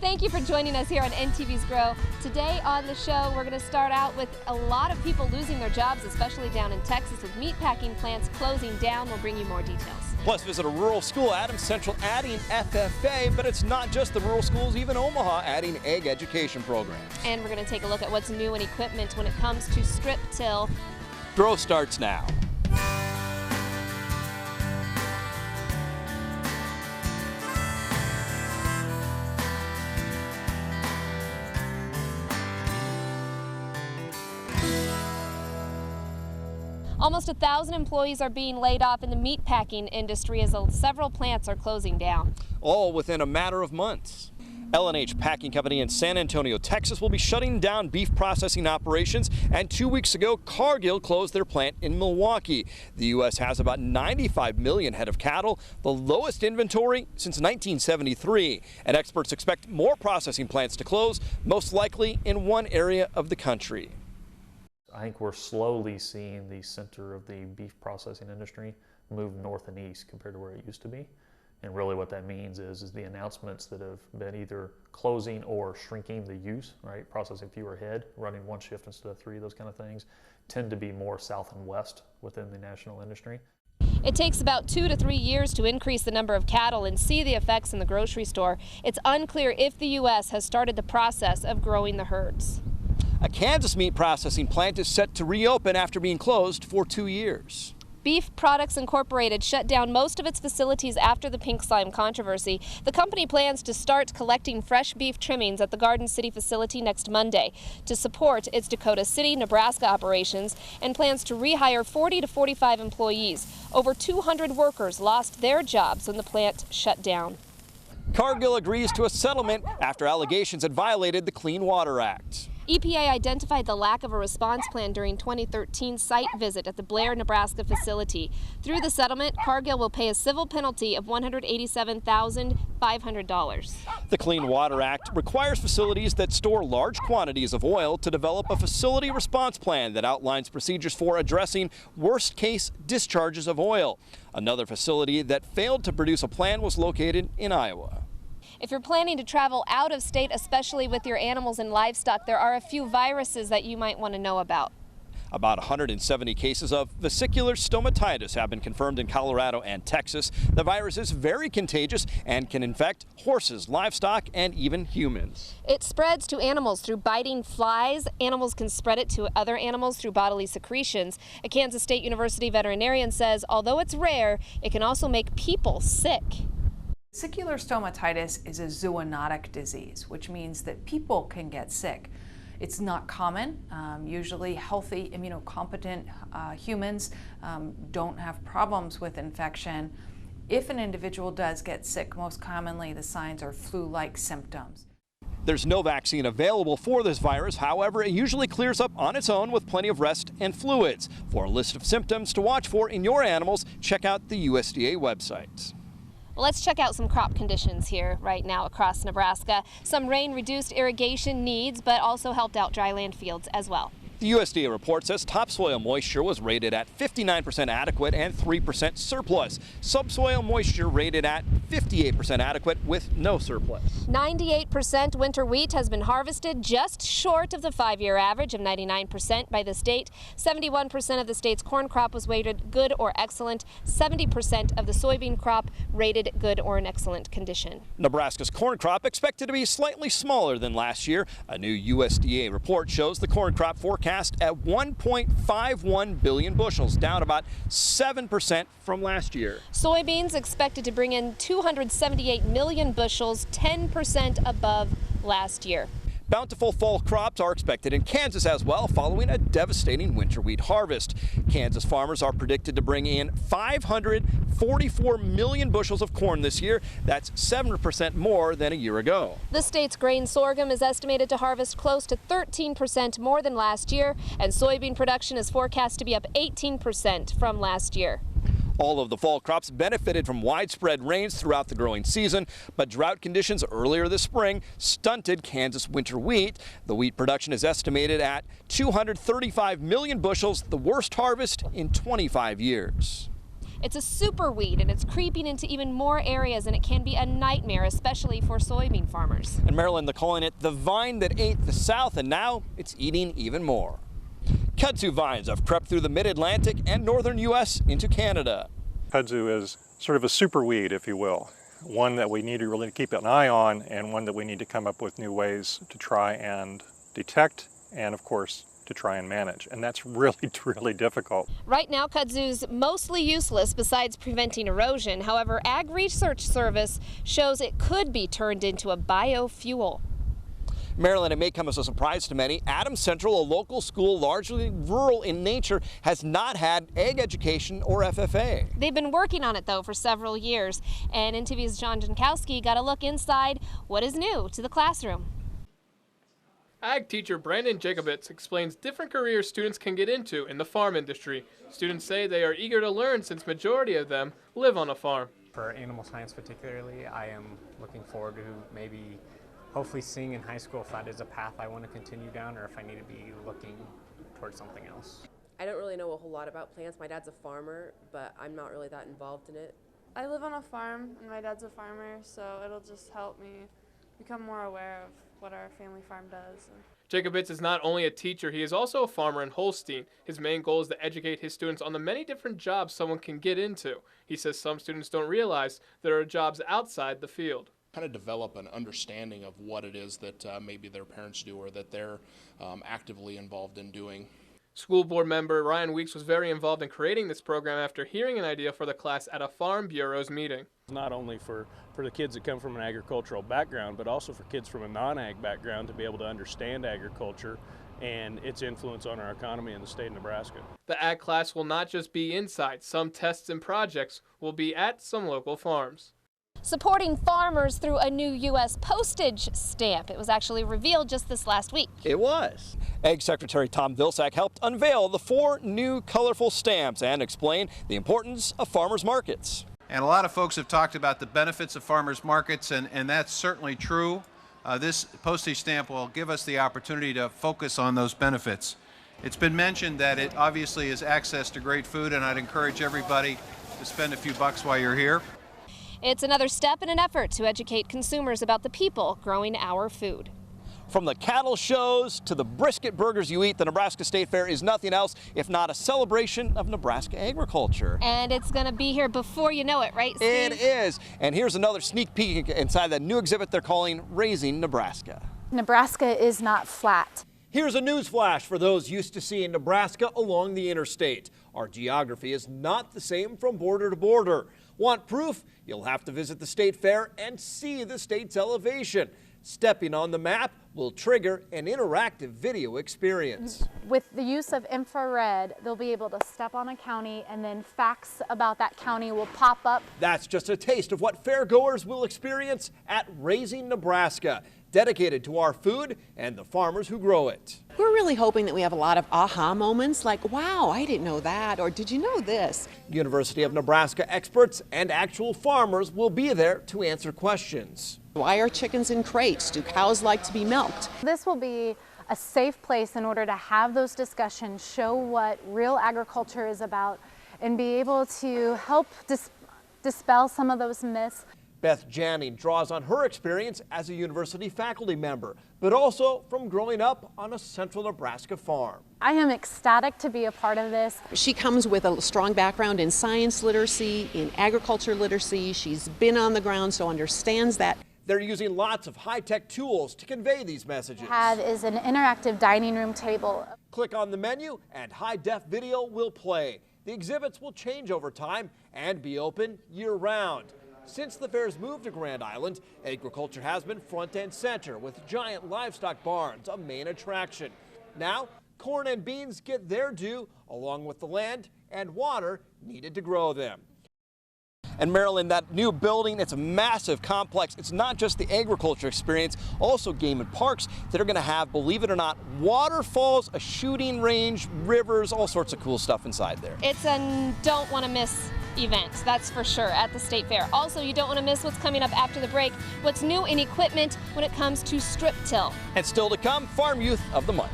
Thank you for joining us here on NTV's Grow. Today on the show, we're going to start out with a lot of people losing their jobs, especially down in Texas with meatpacking plants closing down. We'll bring you more details. Plus, visit a rural school, Adams Central adding FFA, but it's not just the rural schools, even Omaha adding egg education programs. And we're going to take a look at what's new in equipment when it comes to strip till. Grow starts now. Almost 1,000 employees are being laid off in the meatpacking industry as several plants are closing down. All within a matter of months. L&H Packing Company in San Antonio, Texas will be shutting down beef processing operations, and 2 weeks ago Cargill closed their plant in Milwaukee. The U.S. has about 95 million head of cattle, the lowest inventory since 1973, and experts expect more processing plants to close, most likely in one area of the country. I think we're slowly seeing the center of the beef processing industry move north and east compared to where it used to be. And really what that means is the announcements that have been either closing or shrinking the use, right? Processing fewer head, running one shift instead of three, those kind of things, tend to be more south and west within the national industry. It takes about 2 to 3 years to increase the number of cattle and see the effects in the grocery store. It's unclear if the U.S. has started the process of growing the herds. A Kansas meat processing plant is set to reopen after being closed for 2 years. Beef Products Incorporated shut down most of its facilities after the pink slime controversy. The company plans to start collecting fresh beef trimmings at the Garden City facility next Monday to support its Dakota City, Nebraska operations, and plans to rehire 40 to 45 employees. Over 200 workers lost their jobs when the plant shut down. Cargill agrees to a settlement after allegations had violated the Clean Water Act. EPA identified the lack of a response plan during 2013 site visit at the Blair, Nebraska facility. Through the settlement, Cargill will pay a civil penalty of $187,500. The Clean Water Act requires facilities that store large quantities of oil to develop a facility response plan that outlines procedures for addressing worst-case discharges of oil. Another facility that failed to produce a plan was located in Iowa. If you're planning to travel out of state, especially with your animals and livestock, there are a few viruses that you might want to know about. About 170 cases of vesicular stomatitis have been confirmed in Colorado and Texas. The virus is very contagious and can infect horses, livestock, and even humans. It spreads to animals through biting flies. Animals can spread it to other animals through bodily secretions. A Kansas State University veterinarian says although it's rare, it can also make people sick. Vesicular stomatitis is a zoonotic disease, which means that people can get sick. It's not common. Usually healthy, immunocompetent humans don't have problems with infection. If an individual does get sick, most commonly the signs are flu-like symptoms. There's no vaccine available for this virus. However, it usually clears up on its own with plenty of rest and fluids. For a list of symptoms to watch for in your animals, check out the USDA website. Let's check out some crop conditions here right now across Nebraska. Some rain reduced irrigation needs, but also helped out dryland fields as well. The USDA report says topsoil moisture was rated at 59% adequate and 3% surplus. Subsoil moisture rated at 58% adequate with no surplus. 98% winter wheat has been harvested, just short of the 5-year average of 99% by the state. 71% of the state's corn crop was rated good or excellent. 70% of the soybean crop rated good or in excellent condition. Nebraska's corn crop expected to be slightly smaller than last year. A new USDA report shows the corn crop forecast at 1.51 billion bushels, down about 7% from last year. Soybeans expected to bring in 278 million bushels, 10% above last year. Bountiful fall crops are expected in Kansas as well, following a devastating winter wheat harvest. Kansas farmers are predicted to bring in 544 million bushels of corn this year. That's 7% more than a year ago. The state's grain sorghum is estimated to harvest close to 13% more than last year, and soybean production is forecast to be up 18% from last year. All of the fall crops benefited from widespread rains throughout the growing season, but drought conditions earlier this spring stunted Kansas winter wheat. The wheat production is estimated at 235 million bushels, the worst harvest in 25 years. It's a super weed and it's creeping into even more areas, and it can be a nightmare, especially for soybean farmers. In Maryland, they're calling it the vine that ate the South, and now it's eating even more. Kudzu vines have crept through the mid-Atlantic and northern U.S. into Canada. Kudzu is sort of a super weed, if you will, one that we need to really keep an eye on, and one that we need to come up with new ways to try and detect and, of course, to try and manage. And that's really difficult. Right now, kudzu's mostly useless besides preventing erosion. However, Ag Research Service shows it could be turned into a biofuel. Maryland, it may come as a surprise to many, Adams Central, a local school largely rural in nature, has not had ag education or FFA. They've been working on it, though, for several years. And NTV's John Jankowski got a look inside what is new to the classroom. Ag teacher Brandon Jacobitz explains different careers students can get into in the farm industry. Students say they are eager to learn since majority of them live on a farm. For animal science particularly, I am looking forward to maybe hopefully seeing in high school if that is a path I want to continue down or if I need to be looking towards something else. I don't really know a whole lot about plants. My dad's a farmer, but I'm not really that involved in it. I live on a farm and my dad's a farmer, so it'll just help me become more aware of what our family farm does. Jacobitz is not only a teacher, he is also a farmer in Holstein. His main goal is to educate his students on the many different jobs someone can get into. He says some students don't realize there are jobs outside the field. Kind of develop an understanding of what it is that maybe their parents do or that they're actively involved in doing. School board member Ryan Weeks was very involved in creating this program after hearing an idea for the class at a Farm Bureau's meeting. Not only for the kids that come from an agricultural background, but also for kids from a non-ag background to be able to understand agriculture and its influence on our economy in the state of Nebraska. The ag class will not just be inside. Some tests and projects will be at some local farms. Supporting farmers through a new US Postage Stamp. It was actually revealed just this last week. It was. Ag Secretary Tom Vilsack helped unveil the 4 new colorful stamps and explain the importance of farmers markets. And a lot of folks have talked about the benefits of farmers markets, and that's certainly true. This postage stamp will give us the opportunity to focus on those benefits. It's been mentioned that it obviously is access to great food, and I'd encourage everybody to spend a few bucks while you're here. It's another step in an effort to educate consumers about the people growing our food. From the cattle shows to the brisket burgers you eat, the Nebraska State Fair is nothing else if not a celebration of Nebraska agriculture. And it's going to be here before you know it, right, Steve? It is. And here's another sneak peek inside that new exhibit they're calling Raising Nebraska. Nebraska is not flat. Here's a news flash for those used to seeing Nebraska along the interstate. Our geography is not the same from border to border. Want proof? You'll have to visit the State Fair and see the state's elevation. Stepping on the map will trigger an interactive video experience. With the use of infrared, they'll be able to step on a county and then facts about that county will pop up. That's just a taste of what fairgoers will experience at Raising Nebraska, dedicated to our food and the farmers who grow it. We're really hoping that we have a lot of aha moments like, wow, I didn't know that, or did you know this? University of Nebraska experts and actual farmers will be there to answer questions. Why are chickens in crates? Do cows like to be milked? This will be a safe place in order to have those discussions, show what real agriculture is about, and be able to help dispel some of those myths. Beth Janning draws on her experience as a university faculty member, but also from growing up on a central Nebraska farm. I am ecstatic to be a part of this. She comes with a strong background in science literacy, in agriculture literacy. She's been on the ground, so understands that. They're using lots of high-tech tools to convey these messages. What we have is an interactive dining room table. Click on the menu and high-def video will play. The exhibits will change over time and be open year-round. Since the fair's move to Grand Island, agriculture has been front and center with giant livestock barns a main attraction. Now, corn and beans get their due along with the land and water needed to grow them. And Maryland, that new building, it's a massive complex. It's not just the agriculture experience, also game and parks that are going to have, believe it or not, waterfalls, a shooting range, rivers, all sorts of cool stuff inside there. It's a don't want to miss event, that's for sure, at the State Fair. Also, you don't want to miss what's coming up after the break, what's new in equipment when it comes to strip till. And still to come, Farm Youth of the Month.